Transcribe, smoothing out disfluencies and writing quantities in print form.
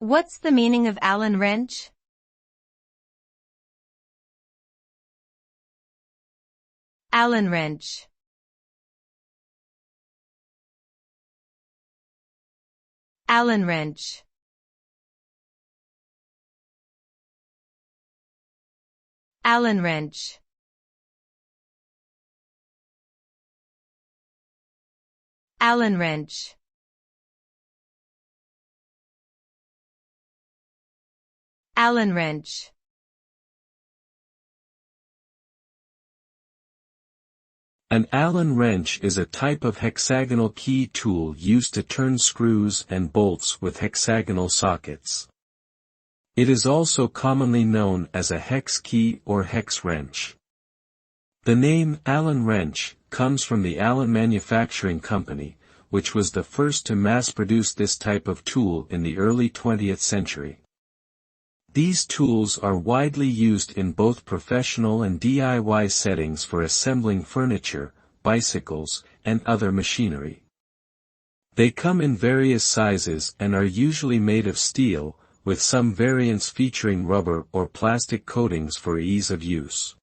What's the meaning of Allen wrench? Allen wrench. Allen wrench. Allen wrench. Allen wrench. Allen wrench. An Allen wrench is a type of hexagonal key tool used to turn screws and bolts with hexagonal sockets. It is also commonly known as a hex key or hex wrench. The name Allen wrench comes from the Allen Manufacturing Company, which was the first to mass-produce this type of tool in the early 20th century. These tools are widely used in both professional and DIY settings for assembling furniture, bicycles, and other machinery. They come in various sizes and are usually made of steel, with some variants featuring rubber or plastic coatings for ease of use.